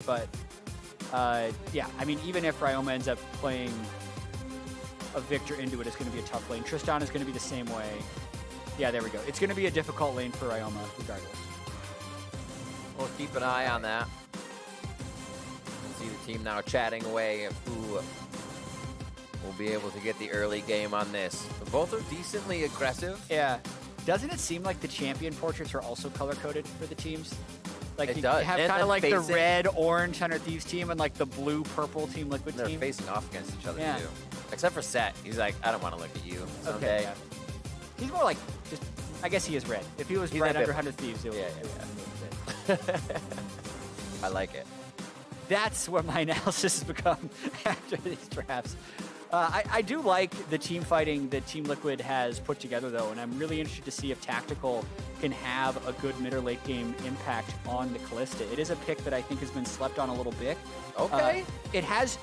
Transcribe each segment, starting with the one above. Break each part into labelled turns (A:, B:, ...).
A: But yeah, I mean, even if Ryoma ends up playing a Victor into it, it's going to be a tough lane. Tristan is going to be the same way. Yeah, there we go. It's going to be a difficult lane for Ryoma, regardless.
B: We'll keep an eye on that. See the team now chatting away of who will be able to get the early game on this. But both are decently aggressive.
A: Yeah. Doesn't it seem like the champion portraits are also color-coded for the teams? Like
B: It
A: you
B: does.
A: have
B: And
A: kind of
B: then
A: like the
B: facing-
A: red, orange Hunter Thieves team and like the blue, purple Team Liquid
B: They're
A: team.
B: facing off against each other
A: Yeah.
B: too. Except for Set. He's like, I don't want to look at you someday.
A: Okay, yeah. He's more like just, I guess he is red. If he was
B: He's
A: right
B: a bit-
A: under Hunter Thieves, it would
B: I like it.
A: That's what my analysis has become after these drafts. I do like the team fighting that Team Liquid has put together, though, and I'm really interested to see if Tactical can have a good mid or late game impact on the Callista. It is a pick that I think has been slept on a little bit.
B: Okay.
A: It has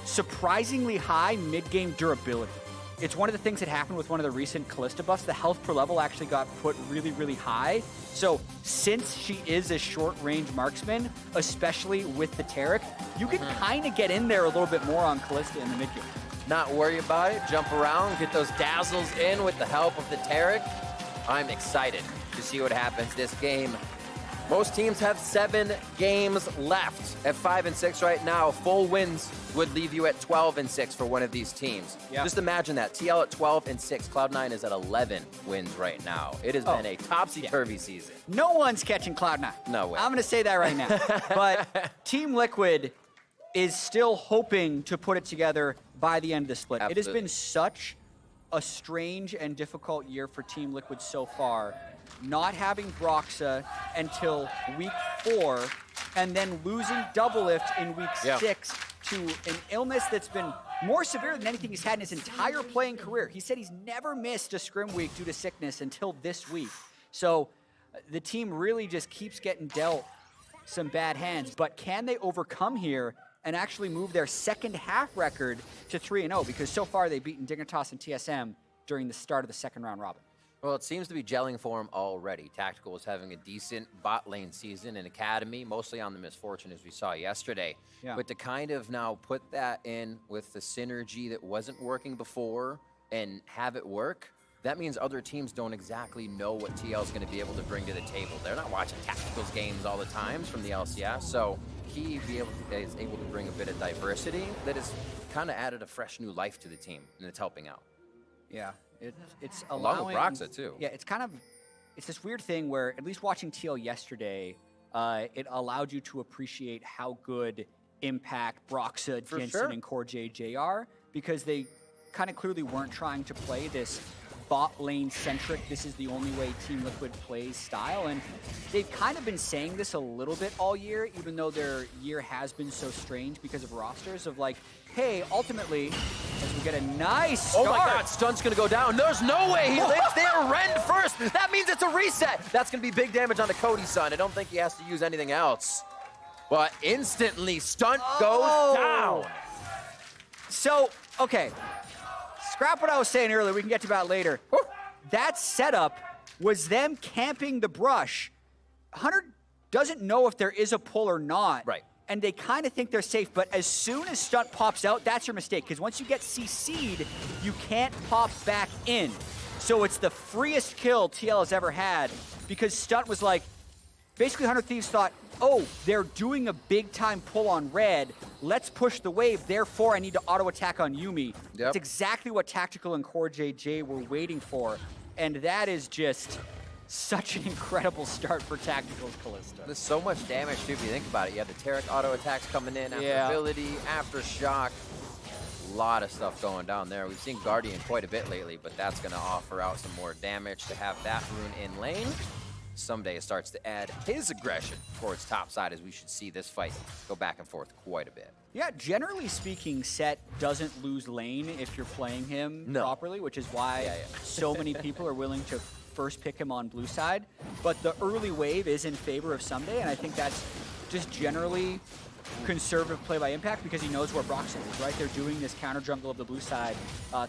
A: surprisingly high mid-game durability. It's one of the things that happened with one of the recent Callista buffs. The health per level actually got put really, really high. So since she is a short-range marksman, especially with the Taric, you can kind of get in there a little bit more on Callista in the mid-game.
B: Not worry about it. Jump around, get those dazzles in with the help of the Taric. I'm excited to see what happens this game. Most teams have 7 games left at 5 and 6 right now. Full wins would leave you at 12 and 6 for one of these teams.
A: Yeah.
B: Just imagine that. TL at 12 and 6. Cloud9 is at 11 wins right now. It has been a topsy-turvy season.
A: No one's catching Cloud9.
B: No way.
A: I'm going to say that right now. But Team Liquid is still hoping to put it together by the end of the split. It has
B: Absolutely.
A: been such a strange and difficult year for Team Liquid so far, not having Broxa until week 4, and then losing Double Lift in week 6 to an illness that's been more severe than anything he's had in his entire playing career. He said he's never missed a scrim week due to sickness until this week. So the team really just keeps getting dealt some bad hands, but can they overcome here and actually move their second half record to 3-0? Because so far they've beaten Dignitas and TSM during the start of the second round robin.
B: Well, it seems to be gelling for him already. Tactical is having a decent bot lane season in Academy, mostly on the Misfortune, as we saw yesterday.
A: Yeah.
B: But to kind of now put that in with the synergy that wasn't working before and have it work, that means other teams don't exactly know what TL is going to be able to bring to the table. They're not watching Tactical's games all the times from the LCS, so he is able to bring a bit of diversity that has kind of added a fresh new life to the team, and it's helping out.
A: Yeah, it's
B: Along
A: allowing...
B: with Broxa, too.
A: Yeah, it's this weird thing where, at least watching TL yesterday, it allowed you to appreciate how good Impact, Broxa,
B: For
A: Jensen,
B: sure.
A: and Core JJ are, because they kind of clearly weren't trying to play this bot lane centric, this is the only way Team Liquid plays style, and they've kind of been saying this a little bit all year, even though their year has been so strange because of rosters of like, hey, ultimately, as we get a nice start.
B: Oh my God, Stun's gonna go down. There's no way he lives there. Rend first. That means it's a reset. That's gonna be big damage on the Cody son. I don't think he has to use anything else. But instantly, Stunt goes down.
A: So, okay. Scrap what I was saying earlier. We can get to that later. That setup was them camping the brush. Hunter doesn't know if there is a pull or not.
B: Right.
A: And they kind of think they're safe, but as soon as Stunt pops out, that's your mistake, because once you get CC'd, you can't pop back in. So it's the freest kill TL has ever had, because Stunt was like, basically Hunter Thieves thought, oh, they're doing a big-time pull on red. Let's push the wave, therefore I need to auto-attack on Yuumi. That's exactly what Tactical and Core JJ were waiting for, and that is just such an incredible start for Tactical's Callista.
B: There's so much damage too if you think about it. You have the Taric auto attacks coming in, after ability, after shock. A lot of stuff going down there. We've seen Guardian quite a bit lately, but that's going to offer out some more damage to have that rune in lane. Someday it starts to add his aggression towards top side, as we should see this fight go back and forth quite a bit.
A: Yeah, generally speaking, Set doesn't lose lane if you're playing him properly, which is why so many people are willing to first pick him on blue side. But the early wave is in favor of Someday, and I think that's just generally conservative play by Impact, because he knows where Broxton is, right? They're doing this counter jungle of the blue side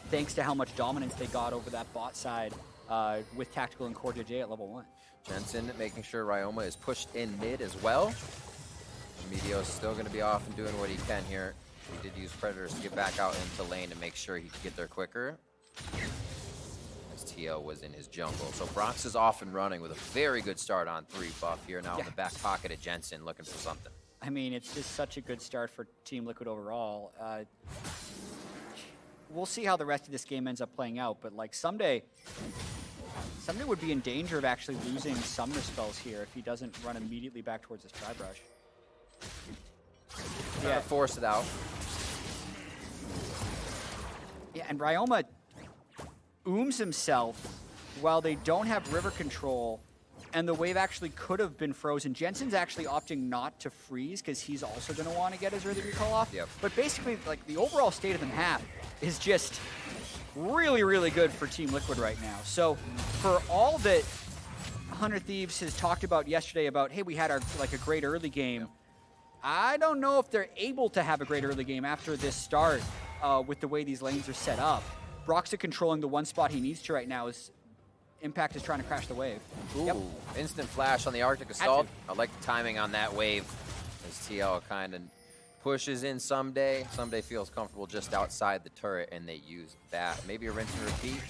A: thanks to how much dominance they got over that bot side with Tactical and Core JJ at level 1.
B: Jensen making sure Ryoma is pushed in mid as well. Meteo's still going to be off and doing what he can here. He did use Predators to get back out into lane to make sure he could get there quicker. As TL was in his jungle. So Brox is off and running with a very good start on 3 buff here now in the back pocket of Jensen looking for something.
A: I mean, it's just such a good start for Team Liquid overall. We'll see how the rest of this game ends up playing out, but like someday would be in danger of actually losing Summoner spells here if he doesn't run immediately back towards his Tri-Brush.
B: Yeah, force it out.
A: Yeah, and Ryoma ooms himself while they don't have river control, and the wave actually could have been frozen. Jensen's actually opting not to freeze because he's also going to want to get his early recall off.
B: Yep.
A: But basically, like, the overall state of the map is just really, really good for Team Liquid right now. So for all that 100 Thieves has talked about yesterday about, hey, we had our like a great early game,
B: Yep.
A: I don't know if they're able to have a great early game after this start with the way these lanes are set up. Broxa controlling the one spot he needs to right now is Impact is trying to crash the wave.
B: Ooh,
A: Yep.
B: instant flash on the Arctic Assault. I like the timing on that wave as TL kind of pushes in Someday. Someday feels comfortable just outside the turret, and they use that. Maybe a rinse and repeat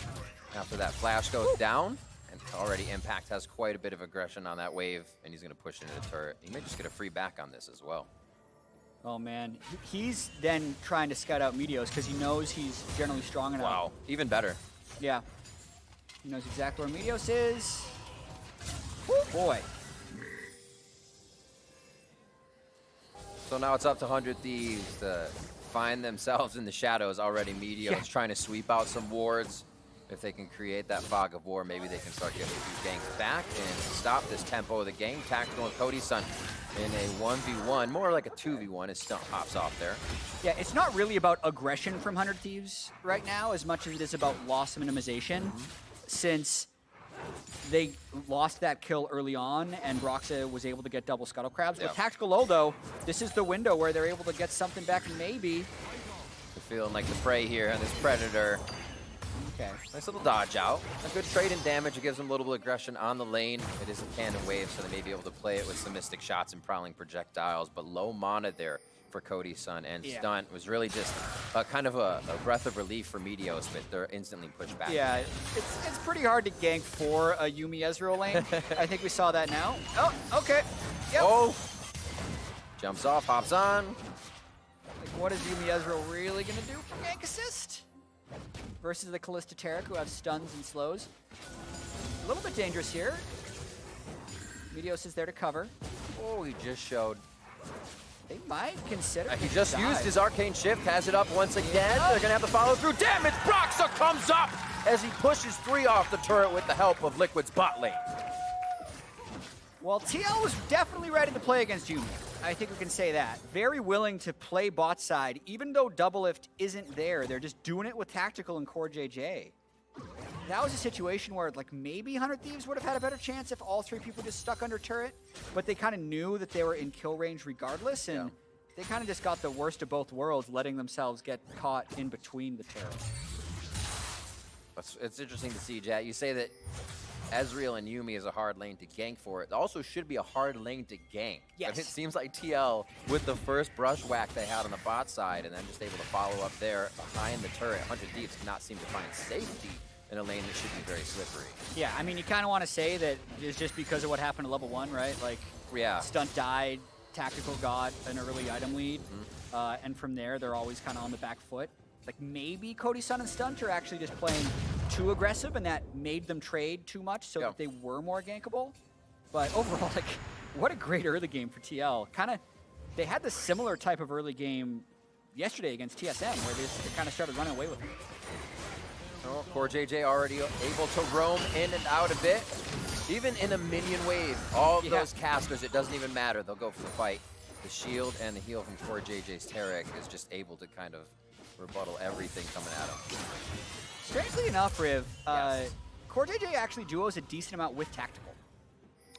B: after that flash goes down. And already Impact has quite a bit of aggression on that wave, and he's going to push into the turret. He may just get a free back on this as well.
A: Oh man, he's then trying to scout out Meteos because he knows he's generally strong enough.
B: Wow, even better.
A: Yeah. He knows exactly where Meteos is. Woo, boy.
B: So now it's up to 100 Thieves to find themselves in the shadows already. Meteos trying to sweep out some wards. If they can create that fog of war, maybe they can start getting a few ganks back and stop this tempo of the game. Tactical and Cody's son in a 1v1, more like a 2v1 as Stump hops off there.
A: Yeah, it's not really about aggression from 100 Thieves right now as much as it is about loss minimization, since they lost that kill early on and Broxa was able to get double Scuttle Crabs. With Tactical Low, though, this is the window where they're able to get something back, maybe.
B: They're feeling like the prey here on this Predator.
A: Okay.
B: Nice little dodge out. A good trade in damage. It gives them a little bit of aggression on the lane. It is a cannon wave, so they may be able to play it with some Mystic Shots and Prowling Projectiles, but low mana there for Cody's son, and Stunt was really just kind of a breath of relief for Meteos, but they're instantly pushed back.
A: Yeah, it's pretty hard to gank for a Yuumi Ezreal lane. I think we saw that now. Oh, okay. Yep.
B: Oh! Jumps off, hops on.
A: Like, what is Yuumi Ezreal really going to do for gank assist? Versus the Kalista Taric, who have stuns and slows. A little bit dangerous here. Meteos is there to cover.
B: Oh, he just showed.
A: They might consider
B: He just used his Arcane Shift, has it up once again. They're going to have to follow through. Damage! Broxa comes up as he pushes 3 off the turret with the help of Liquid's bot lane.
A: Well, TL was definitely ready to play against Yuumi. I think we can say that. Very willing to play bot side, even though Doublelift isn't there. They're just doing it with Tactical and Core JJ. That was a situation where, like, maybe 100 Thieves would have had a better chance if all 3 people just stuck under turret, but they kind of knew that they were in kill range regardless, and they kind of just got the worst of both worlds, letting themselves get caught in between the turret.
B: It's interesting to see, Jat. You say that Ezreal and Yuumi is a hard lane to gank for. It also should be a hard lane to gank.
A: Yes.
B: I mean, it seems like TL, with the first brush whack they had on the bot side, and then just able to follow up there behind the turret, 100 Thieves cannot seem to find safety in a lane that should be very slippery.
A: Yeah, I mean, you kind of want to say that it's just because of what happened to level 1, right? Like, Stunt died, Tactical got an early item lead, and from there, they're always kind of on the back foot. Like, maybe Cody's son and Stunt are actually just playing too aggressive, and that made them trade too much so that they were more gankable. But overall, like, what a great early game for TL. They had this similar type of early game yesterday against TSM, where they kind of started running away with it.
B: Oh, Core JJ already able to roam in and out a bit. Even in a minion wave, all of those casters, it doesn't even matter. They'll go for the fight. The shield and the heal from Core JJ's Taric is just able to kind of rebuttal everything coming at him.
A: Strangely enough, Riv, Core JJ actually duos a decent amount with Tactical.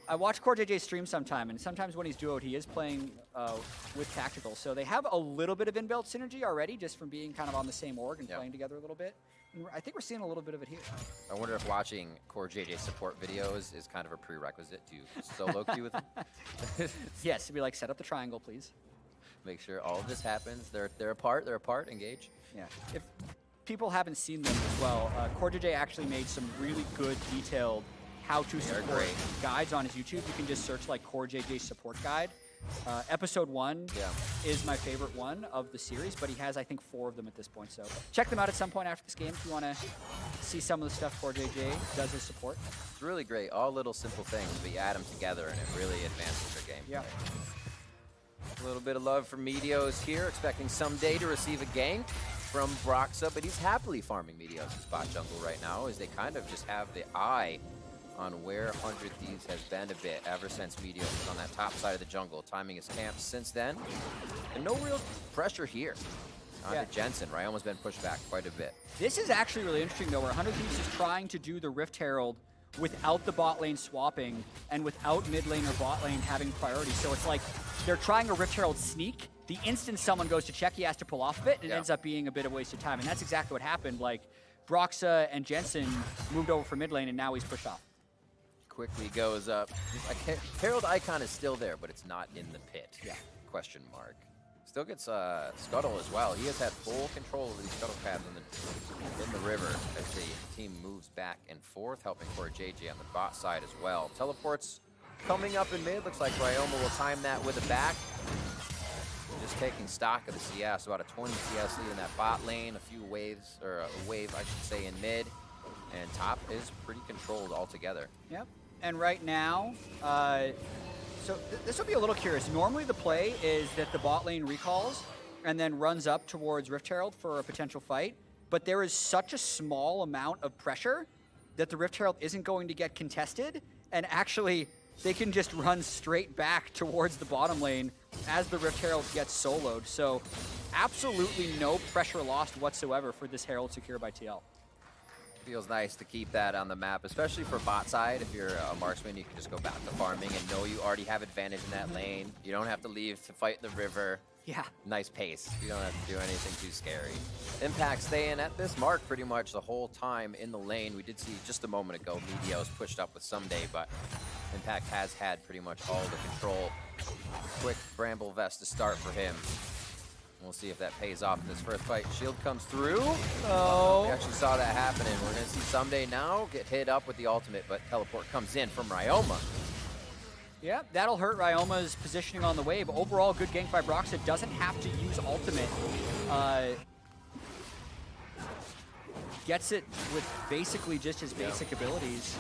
A: I watch Core JJ stream sometime, and sometimes when he's duoed, he is playing with Tactical. So they have a little bit of inbuilt synergy already, just from being kind of on the same org and playing together a little bit. I think we're seeing a little bit of it here.
B: I wonder if watching Core JJ support videos is kind of a prerequisite to solo queue with them.
A: Yes, to be like, set up the triangle, please.
B: Make sure all of this happens. They're apart. They're apart. Engage.
A: Yeah. If people haven't seen them as well, Core JJ actually made some really good, detailed how-to support guides on his YouTube. You can just search like Core JJ support guide. Episode 1 is my favorite one of the series, but he has, I think, 4 of them at this point. So check them out at some point after this game if you want to see some of the stuff Core JJ does as support.
B: It's really great. All little simple things, but you add them together and it really advances your game.
A: Yeah.
B: A little bit of love for Meteos here, expecting someday to receive a gank from Broxa, but he's happily farming Meteos in spot jungle right now as they kind of just have the eye on where 100 Thieves has been a bit ever since Meteos was on that top side of the jungle, timing his camp since then. And no real pressure here. To Jensen, right? Almost been pushed back quite a bit.
A: This is actually really interesting, though, where 100 Thieves is trying to do the Rift Herald without the bot lane swapping and without mid lane or bot lane having priority. So it's like they're trying a Rift Herald sneak. The instant someone goes to check, he has to pull off of it, and it ends up being a bit of wasted time. And that's exactly what happened. Like, Broxa and Jensen moved over for mid lane, and now he's pushed off.
B: Quickly goes up. Herald icon is still there, but it's not in the pit. Question mark. Still gets Scuttle as well. He has had full control of these Scuttle paths in the river as the team moves back and forth, helping Core JJ on the bot side as well. Teleports coming up in mid. Looks like Ryoma will time that with a back. Just taking stock of the CS. About a 20 CS lead in that bot lane. A few waves, or a wave, I should say, in mid. And top is pretty controlled altogether.
A: Yep. And right now, so this will be a little curious. Normally the play is that the bot lane recalls and then runs up towards Rift Herald for a potential fight. But there is such a small amount of pressure that the Rift Herald isn't going to get contested. And actually, they can just run straight back towards the bottom lane as the Rift Herald gets soloed. So absolutely no pressure lost whatsoever for this Herald secure by TL.
B: Feels nice to keep that on the map, especially for bot side. If you're a marksman, you can just go back to farming and know you already have advantage in that lane. You don't have to leave to fight the river.
A: Yeah.
B: Nice pace. You don't have to do anything too scary. Impact staying at this mark pretty much the whole time in the lane. We did see just a moment ago Meteos pushed up with Someday, but Impact has had pretty much all the control. Quick Bramble Vest to start for him. We'll see if that pays off in this first fight. Shield comes through. Oh. We actually saw that happening. We're going to see Someday now get hit up with the ultimate, but teleport comes in from Ryoma.
A: Yeah, that'll hurt Ryoma's positioning on the wave. Overall, good gank by Broxa. Doesn't have to use ultimate. Gets it with basically just his basic abilities.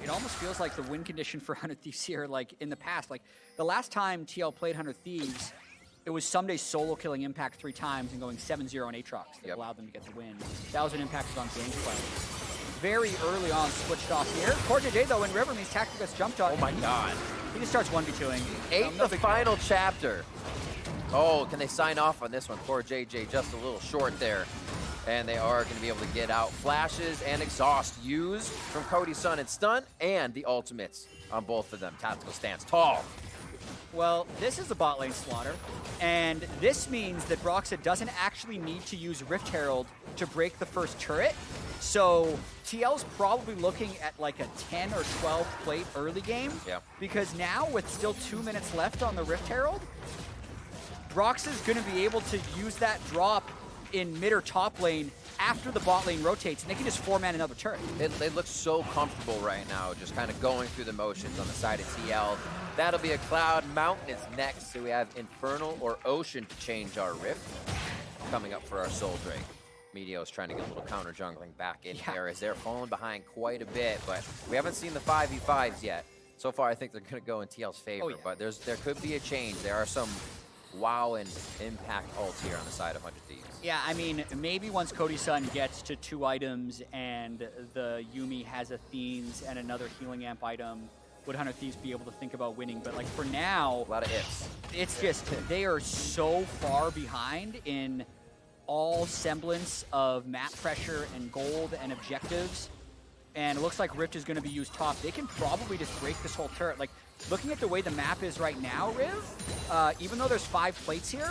A: It almost feels like the win condition for 100 Thieves here, like in the past. Like the last time TL played 100 Thieves, it was Someday solo killing Impact 3 times and going 7-0 on Aatrox that allowed them to get the win. That was when Impact was on gameplay. Very early on, switched off here. Core JJ, though, in River means Tactic gets jumped on.
B: Oh my god.
A: He just starts 1v2ing.
B: Ate the final chapter. Oh, can they sign off on this one? Core JJ just a little short there. And they are going to be able to get out flashes and exhaust used from Cody's Sun and Stun, and the ultimates on both of them. Tactical stance tall.
A: Well, this is a bot lane slaughter, and this means that Broxa doesn't actually need to use Rift Herald to break the first turret. So TL's probably looking at like a 10 or 12 plate early game. Because now with still 2 minutes left on the Rift Herald, Broxa's going to be able to use that drop in mid or top lane after the bot lane rotates, and they can just 4-man another turret.
B: They look so comfortable right now, just kind of going through the motions on the side of TL. That'll be a Cloud. Mountain is next, so we have Infernal or Ocean to change our Rift. Coming up for our Soul Drake. Meteos trying to get a little counter jungling back in here as they're falling behind quite a bit, but we haven't seen the 5v5s yet. So far, I think they're going to go in TL's favor, but there could be a change. There are some WoW and Impact ults here on the side of 100 Thieves.
A: Yeah, I mean, maybe once Cody's Sun gets to 2 items and the Yuumi has Athene's and another healing amp item, would 100 Thieves be able to think about winning? But like for now,
B: a lot of ifs.
A: It's just, they are so far behind in all semblance of map pressure and gold and objectives. And it looks like Rift is going to be used top. They can probably just break this whole turret. Like, looking at the way the map is right now, Riv, even though there's 5 plates here,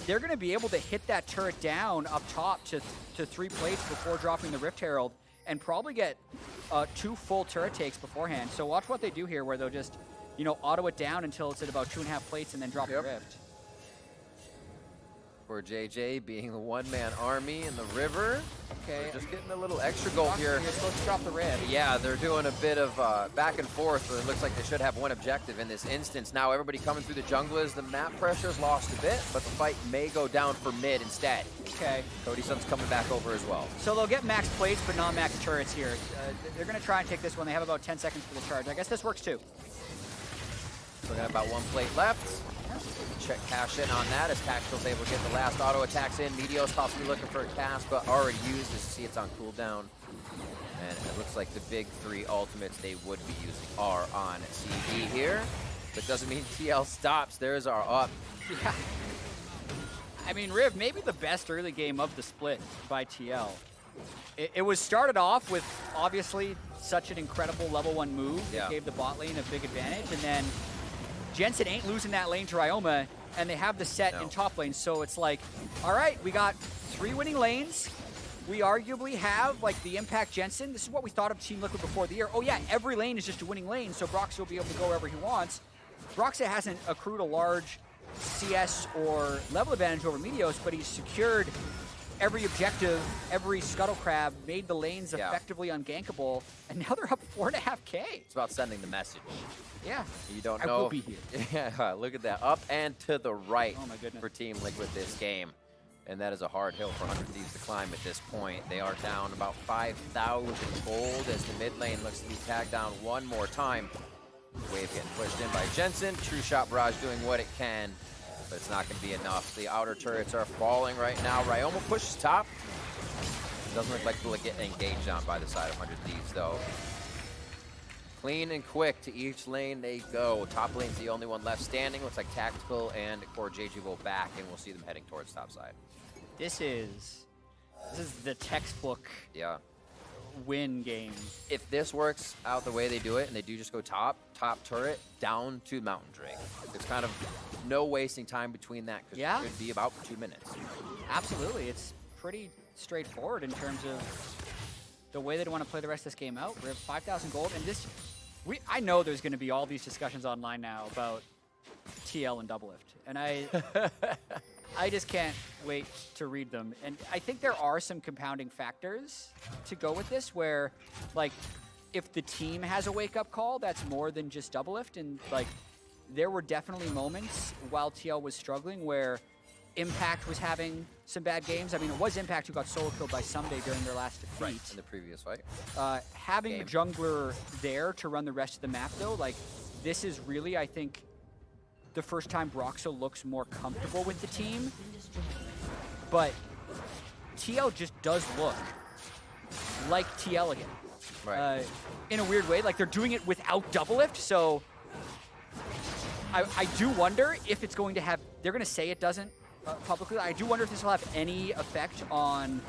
A: they're going to be able to hit that turret down up top to 3 plates before dropping the Rift Herald and probably get 2 full turret takes beforehand. So watch what they do here where they'll just, you know, auto it down until it's at about 2.5 plates and then drop the Rift.
B: For JJ being the one-man army in the river.
A: Okay.
B: They're just getting a little extra gold here.
A: You're supposed to drop the Rift.
B: Yeah, they're doing a bit of back and forth, but it looks like they should have one objective in this instance. Now everybody coming through the jungle as the map pressure's lost a bit, but the fight may go down for mid instead.
A: Okay.
B: Cody Sun's coming back over as well.
A: So they'll get max plates, but non-max turrets here. They're going to try and take this one. They have about 10 seconds for the charge. I guess this works too.
B: So we got about 1 plate left. Check cash in on that as Tactical's able to get the last auto attacks in. Meteo's possibly looking for a cast, but already used. As you see, it's on cooldown. And it looks like the big 3 ultimates they would be using are on CD here. But doesn't mean TL stops. There's our up.
A: Yeah. I mean, Riv, maybe the best early game of the split by TL. It was started off with, obviously, such an incredible level 1 move that gave the bot lane a big advantage, and then Jensen ain't losing that lane to Ryoma, and they have the set in top lane, so it's like, all right, we got 3 winning lanes. We arguably have, like, the Impact Jensen. This is what we thought of Team Liquid before the year. Oh, yeah, every lane is just a winning lane, so Broxah will be able to go wherever he wants. Broxah hasn't accrued a large CS or level advantage over Meteos, but he's secured every objective, every scuttle crab, made the lanes effectively ungankable, and now they're up 4.5K.
B: It's about sending the message.
A: Yeah.
B: You don't
A: I
B: know.
A: will be here.
B: Yeah, look at that. Up and to the right
A: Oh my goodness.
B: for Team Liquid this game. And that is a hard hill for 100 Thieves to climb at this point. They are down about 5,000 gold as the mid lane looks to be tagged down one more time. Wave getting pushed in by Jensen. True Shot Barrage doing what it can, but it's not going to be enough. The outer turrets are falling right now. Ryoma pushes top. Doesn't look like they'll get engaged on by the side of 100 Thieves, though. Clean and quick to each lane they go. Top lane's the only one left standing. Looks like Tactical and Core JJ will back, and we'll see them heading towards top side.
A: This is the textbook win game.
B: If this works out the way they do it, and they do just go top turret, down to Mountain Drake. There's kind of no wasting time between that, because it could be about 2 minutes.
A: Absolutely. It's pretty straightforward in terms of the way they want to play the rest of this game out. We have 5,000 gold, and this, I know there's going to be all these discussions online now about TL and Doublelift, and I just can't wait to read them. And I think there are some compounding factors to go with this, where, like, if the team has a wake-up call, that's more than just Doublelift. And, like, there were definitely moments while TL was struggling where Impact was having some bad games. I mean, it was Impact who got solo killed by Someday during their last defeat.
B: In the previous fight.
A: Having a jungler there to run the rest of the map, though, like, this is really, I think, the first time Broxah looks more comfortable with the team. But TL just does look like TL again.
B: Right.
A: In a weird way, like they're doing it without Doublelift, so I do wonder if it's going to have, they're going to say it doesn't publicly. I do wonder if this will have any effect on,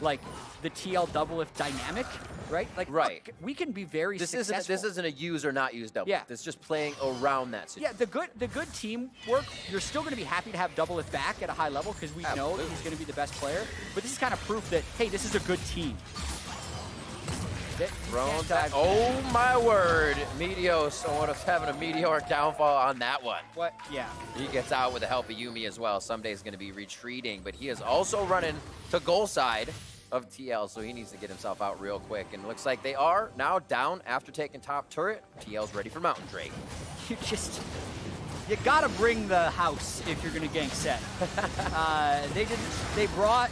A: like, the TL Doublelift dynamic, right? Like, look, we can be very successful.
B: This isn't a use or not use Doublelift.
A: Yeah.
B: It's just playing around that situation.
A: Yeah, the good teamwork, you're still going to be happy to have Doublelift back at a high level because we know that he's going to be the best player. But this is kind of proof that, hey, this is a good team.
B: Oh my word, Meteos, someone is having a meteoric downfall on that one.
A: What? Yeah.
B: He gets out with the help of Yuumi as well. Someday's going to be retreating, but he is also running to goal side of TL, so he needs to get himself out real quick. And it looks like they are now down after taking top turret. TL's ready for Mountain Drake.
A: You gotta bring the house if you're gonna gank set. They brought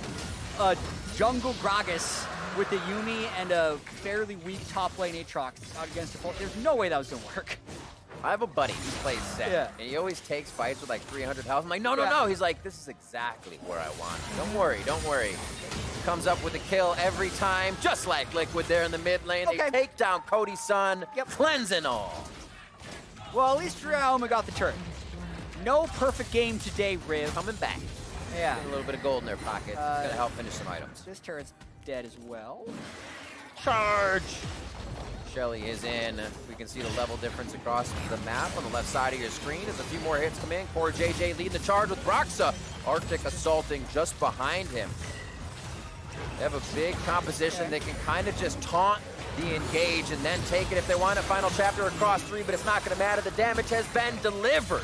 A: a jungle Gragas with the Yuumi and a fairly weak top lane Aatrox out against the There's no way that was gonna work.
B: I have a buddy who plays set, and he always takes fights with like 300 health. I'm like, no. He's like, this is exactly where I want it. Don't worry. Comes up with a kill every time, just like Liquid there in the mid lane. They take down Cody Sun, cleansing all.
A: Well, at least Ryoma got the turret. No perfect game today, Riv.
B: Coming back.
A: Yeah.
B: Get a little bit of gold in their pocket. It's going to help finish some items.
A: This turret's dead as well.
B: Charge! Shelly is in. We can see the level difference across the map on the left side of your screen as a few more hits come in. Core JJ leading the charge with Broxa. Arctic assaulting just behind him. They have a big composition. They can kind of just taunt the engage and then take it if they want a final chapter across 3, but it's not going to matter. The damage has been delivered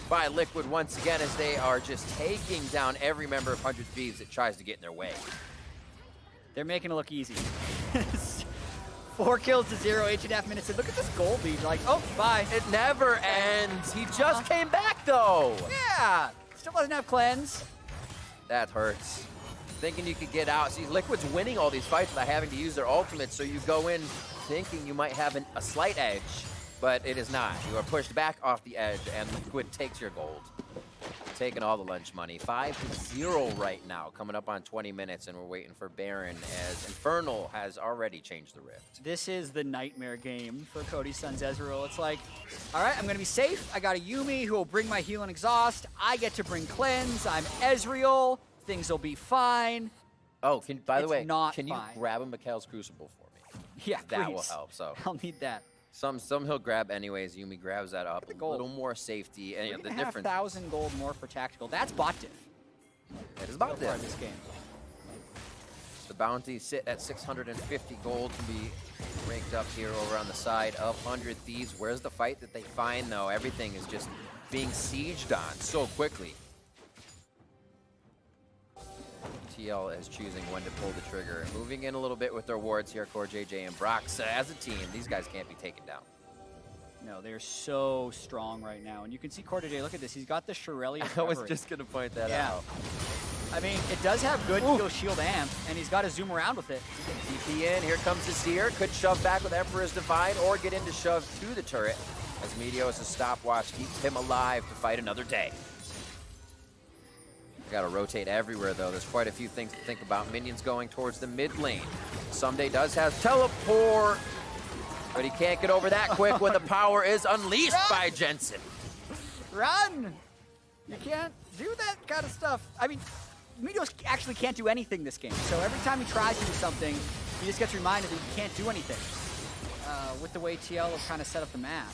B: by Liquid once again as they are just taking down every member of 100 Thieves that tries to get in their way.
A: They're making it look easy. 4 kills to 0, 8.5 minutes in. Look at this gold lead. You're like, oh, bye.
B: It never ends. He just came back, though.
A: Yeah. Still doesn't have cleanse.
B: That hurts. Thinking you could get out. See, Liquid's winning all these fights without having to use their ultimate, so you go in thinking you might have a slight edge, but it is not. You are pushed back off the edge, and Liquid takes your gold. Taking all the lunch money. 5-0 right now, coming up on 20 minutes, and we're waiting for Baron as Infernal has already changed the rift.
A: This is the nightmare game for Cody's Son's Ezreal. It's like, all right, I'm going to be safe. I got a Yuumi who will bring my heal and exhaust. I get to bring cleanse. I'm Ezreal. Things will be fine.
B: Oh, by the way, can you
A: fine.
B: grab a Mikhail's Crucible for me?
A: Yeah,
B: That
A: please.
B: will help, so.
A: I'll need that.
B: Some he'll grab anyways. Yuumi grabs that up. A little more safety. And you know, the difference.
A: 3,500 gold more for tactical. That's bot diff.
B: It is bot
A: So far in
B: diff.
A: this game.
B: The bounties sit at 650 gold to be raked up here over on the side of 100 Thieves. Where's the fight that they find, though? Everything is just being sieged on so quickly. TL is choosing when to pull the trigger. Moving in a little bit with their wards here, Core JJ and Brox. As a team, these guys can't be taken down.
A: No, they're so strong right now. And you can see Corday, look at this. He's got the Shirelli.
B: I was just going to point that out.
A: I mean, it does have good heal shield amp, and he's got to zoom around with it.
B: TP in, here comes Azir. Could shove back with Emperor's Divine or get into shove to the turret as Meteos' stopwatch keeps him alive to fight another day. Got to rotate everywhere, though. There's quite a few things to think about. Minions going towards the mid lane. Someday does have teleport, but he can't get over that quick when the power is unleashed by Jensen.
A: Run! You can't do that kind of stuff. I mean, Meteos actually can't do anything this game. So every time he tries to do something, he just gets reminded that he can't do anything with the way TL has kind of set up the map.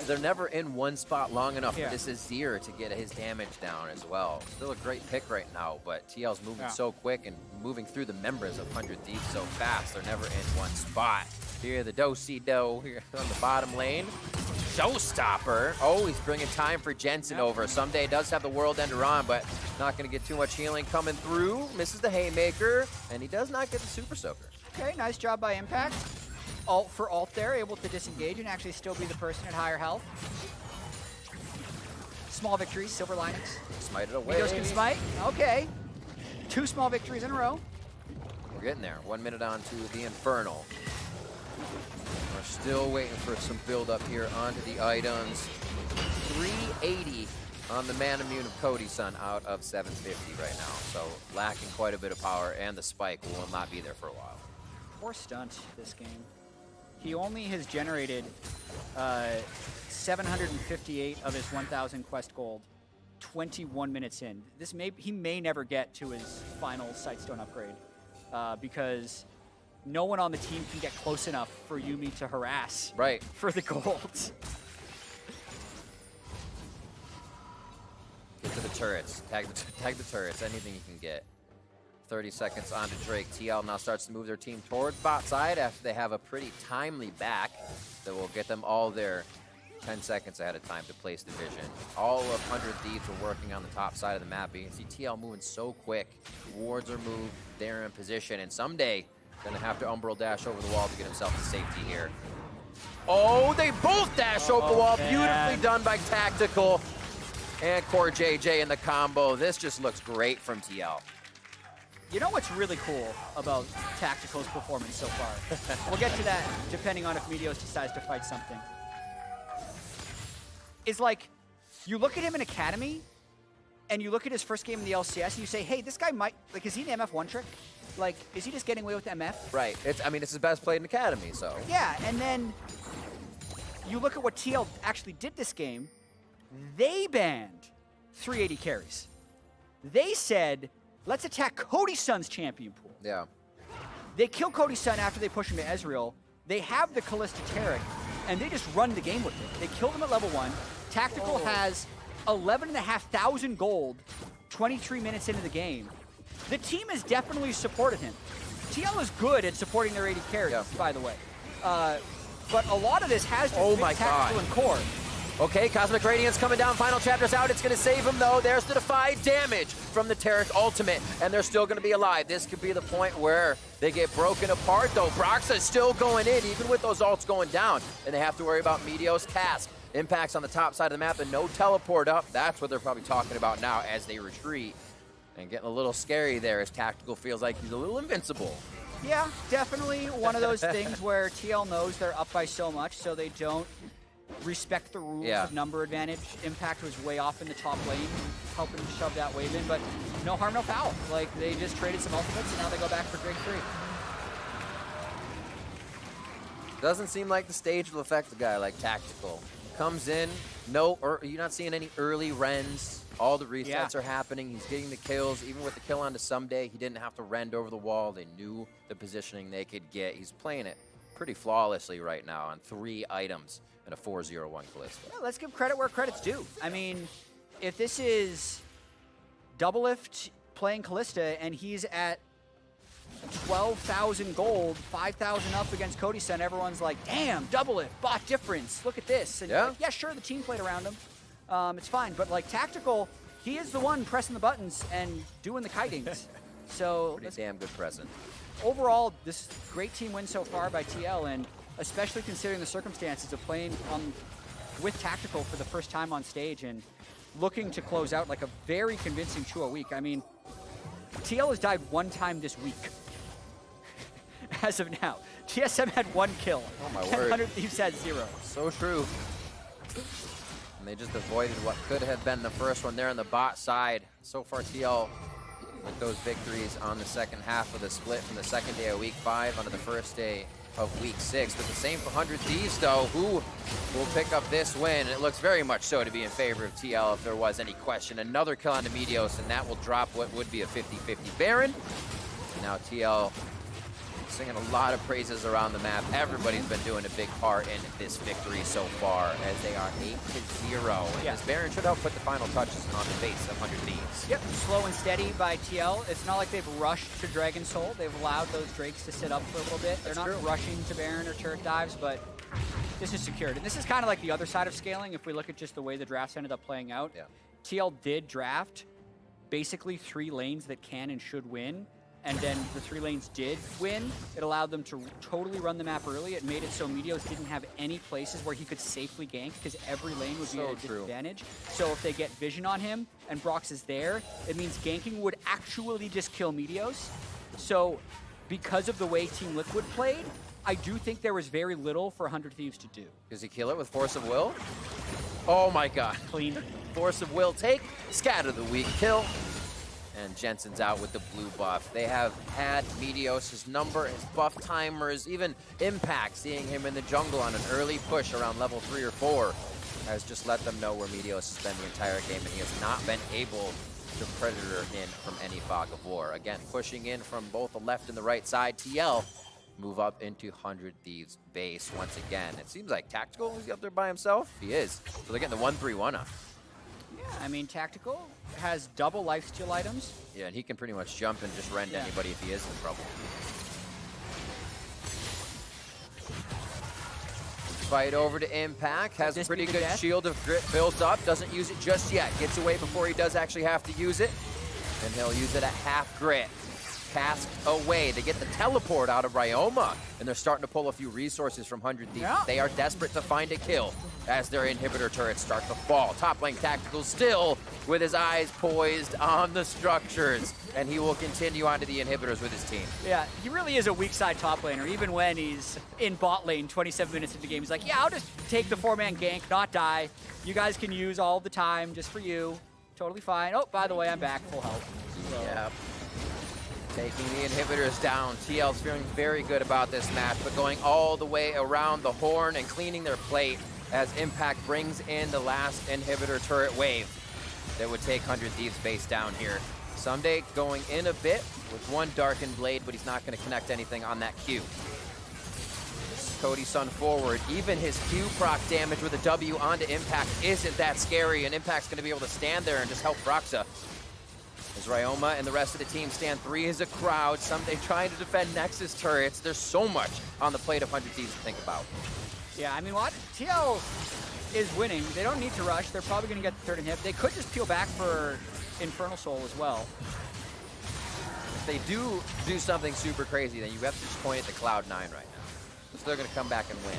B: They're never in one spot long enough for this Azir to get his damage down as well. Still a great pick right now, but TL's moving so quick and moving through the members of 100 Thieves so fast. They're never in one spot. Here, the do-si-do here on the bottom lane. Showstopper. Oh, he's bringing time for Jensen over. Someday does have the World Ender on, but not going to get too much healing coming through. Misses the Haymaker, and he does not get the Super Soaker.
A: Okay, nice job by Impact. Ult for ult there, able to disengage and actually still be the person at higher health. Small victories, silver linings.
B: Smite it away.
A: Meteos can smite. Okay. 2 small victories in a row.
B: We're getting there. 1 minute on to the Infernal. We're still waiting for some build up here onto the items. 380 on the man immune of Cody's Son out of 750 right now. So lacking quite a bit of power, and the spike will not be there for a while.
A: Poor stunt this game. He only has generated 758 of his 1,000 quest gold 21 minutes in. He may never get to his final Sightstone upgrade because no one on the team can get close enough for Yuumi to harass for the gold.
B: Get to the turrets. Tag the turrets. Anything you can get. 30 seconds on to Drake. TL now starts to move their team towards bot side after they have a pretty timely back that will get them all there 10 seconds ahead of time to place the vision. All of 100 Thieves are working on the top side of the map. You can see TL moving so quick. Wards are moved. They're in position. And someday, going to have to Umbral dash over the wall to get himself to safety here. Oh, they both dash over the wall. Beautifully done by Tactical and Core JJ in the combo. This just looks great from TL.
A: You know what's really cool about Tactical's performance so far? We'll get to that depending on if Meteos decides to fight something. Is like, you look at him in Academy, and you look at his first game in the LCS, and you say, hey, this guy might, like, is he an MF1 trick? Like, is he just getting away with MF?
B: Right. I mean, it's his best played in Academy, so.
A: Yeah, and then you look at what TL actually did this game. They banned 380 carries. They said, let's attack Cody's Son's champion pool.
B: Yeah.
A: They kill Cody Sun after they push him to Ezreal. They have the Callista Taric, and they just run the game with it. They killed him at level 1. Tactical has 11,500 gold 23 minutes into the game. The team has definitely supported him. TL is good at supporting their AD carries, by the way. But a lot of this has just been Tactical and core.
B: Okay, Cosmic Radiance coming down, final chapter's out. It's going to save him, though. There's the Defy damage from the Taric ultimate, and they're still going to be alive. This could be the point where they get broken apart, though. Broxa's still going in, even with those ults going down, and they have to worry about Meteos Cask. Impacts on the top side of the map and no teleport up. That's what they're probably talking about now as they retreat. And getting a little scary there as Tactical feels like he's a little invincible.
A: Yeah, definitely one of those things where TL knows they're up by so much, so they don't respect the rules of number advantage. Impact was way off in the top lane, helping shove that wave in, but no harm, no foul. Like, they just traded some ultimates, and now they go back for Drake 3.
B: Doesn't seem like the stage will affect a guy like Tactical. Comes in, you're not seeing any early rends. All the resets are happening. He's getting the kills. Even with the kill onto Someday, he didn't have to rend over the wall. They knew the positioning they could get. He's playing it pretty flawlessly right now on 3 items and a 4-0-1 Callista.
A: Yeah, let's give credit where credit's due. I mean, if this is Doublelift playing Callista and he's at 12,000 gold, 5,000 up against Cody Sun, everyone's like, damn, Doublelift, bot difference, look at this. And like, yeah, sure, the team played around him. It's fine, but like Tactical, he is the one pressing the buttons and doing the kitings. So
B: pretty damn good present.
A: Overall, this great team win so far by TL, and especially considering the circumstances of playing with Tactical for the first time on stage and looking to close out like a very convincing 2-0 week. I mean, TL has died 1 time this week. As of now, TSM had 1 kill.
B: Oh my word.
A: 100 Thieves had 0.
B: So true. And they just avoided what could have been the first one there on the bot side. So far, TL with those victories on the second half of the split from the second day of week 5 onto the first day of week 6. But the same for 100 Thieves, though, who will pick up this win. It looks very much so to be in favor of TL if there was any question. Another kill on the Meteos, and that will drop what would be a 50-50 Baron. And now TL singing a lot of praises around the map. Everybody's been doing a big part in this victory so far as they are 8-0. And this Baron should help put the final touches on the base of 100 Thieves.
A: Yep, slow and steady by TL. It's not like they've rushed to Dragon Soul. They've allowed those Drakes to sit up for a little bit. They're not rushing to Baron or turret dives, but this is secured. And this is kind of like the other side of scaling if we look at just the way the drafts ended up playing out. TL did draft basically 3 lanes that can and should win. And then the 3 lanes did win. It allowed them to totally run the map early. It made it so Meteos didn't have any places where he could safely gank because every lane would be at a disadvantage. So if they get vision on him and Brox is there, it means ganking would actually just kill Meteos. So because of the way Team Liquid played, I do think there was very little for 100 Thieves to do.
B: Does he kill it with Force of Will? Oh my god.
A: Clean.
B: Force of Will take, scatter the weak kill. And Jensen's out with the blue buff. They have had Meteos' number, his buff timers, even Impact, seeing him in the jungle on an early push around level 3 or 4, has just let them know where Meteos has been the entire game, and he has not been able to Predator in from any Fog of War. Again, pushing in from both the left and the right side. TL move up into 100 Thieves base once again. It seems like Tactical is up there by himself. He is. So they're getting the 1-3-1 up.
A: I mean, Tactical has double lifesteal items.
B: Yeah, and he can pretty much jump and just rend anybody if he is in trouble. Fight over to Impact, has a pretty good shield of grit built up, doesn't use it just yet. Gets away before he does actually have to use it, and he'll use it at half grit. Cask away. They get the teleport out of Ryoma, and they're starting to pull a few resources from 100 Thieves. They are desperate to find a kill as their inhibitor turrets start to fall. Top lane Tactical still with his eyes poised on the structures, and he will continue onto the inhibitors with his team.
A: Yeah, he really is a weak side top laner. Even when he's in bot lane 27 minutes into the game, he's like, yeah, I'll just take the 4-man gank, not die. You guys can use all the time just for you. Totally fine. Oh, by the way, I'm back, full health. So.
B: Yeah. Taking the inhibitors down. TL's feeling very good about this match, but going all the way around the horn and cleaning their plate as Impact brings in the last inhibitor turret wave that would take 100 Thieves base down here. Someday going in a bit with one darkened blade, but he's not going to connect anything on that Q. Cody Sun forward. Even his Q proc damage with a W onto Impact isn't that scary, and Impact's going to be able to stand there and just help Broxa. As Ryoma and the rest of the team stand 3 as a crowd, Someday trying to defend Nexus turrets. There's so much on the plate of 100 Thieves to think about.
A: Yeah, I mean, what? TL is winning. They don't need to rush. They're probably going to get the third inhib. They could just peel back for Infernal Soul as well.
B: If they do something super crazy, then you have to just point it to Cloud9 right now. So they're going to come back and win.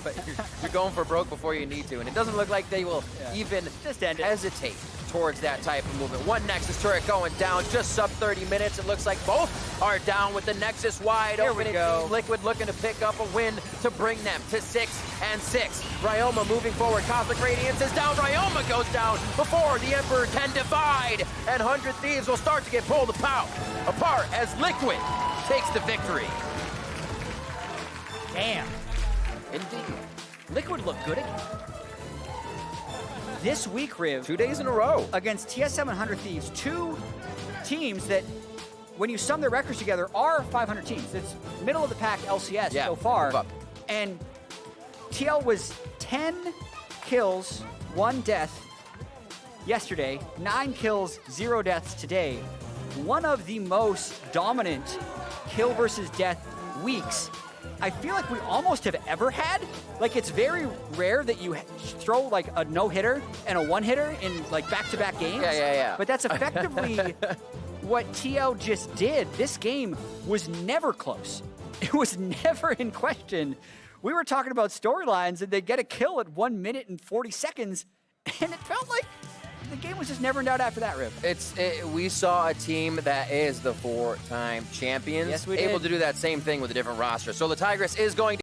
B: But you're going for broke before you need to, and it doesn't look like they will even
A: just
B: hesitate towards that type of movement. One Nexus turret going down, just sub 30 minutes. It looks like both are down with the Nexus wide open.
A: Here we go.
B: Team Liquid looking to pick up a win to bring them to 6-6. Ryoma moving forward. Cosmic Radiance is down. Ryoma goes down before the Emperor can divide, and 100 Thieves will start to get pulled apart as Liquid takes the victory.
A: Damn.
B: Indeed.
A: Liquid looked good again. This week, Riv.
B: 2 days in a row.
A: Against TSM and 100 Thieves, 2 teams that, when you sum their records together, are 500 teams. It's middle of the pack LCS so far.
B: Move up.
A: And TL was 10 kills, 1 death yesterday, 9 kills, 0 deaths today. One of the most dominant kill versus death weeks I feel like we almost have ever had. Like, it's very rare that you throw like a no-hitter and a one-hitter in like back-to-back games.
B: Yeah.
A: But that's effectively what TL just did. This game was never close. It was never in question. We were talking about storylines, and they get a kill at 1 minute and 40 seconds, and it felt like the game was just never in doubt after that, Riv.
B: We saw a team that is the 4-time champions.
A: Yes, we
B: able
A: did.
B: to do that same thing with a different roster. So the Tigress is going to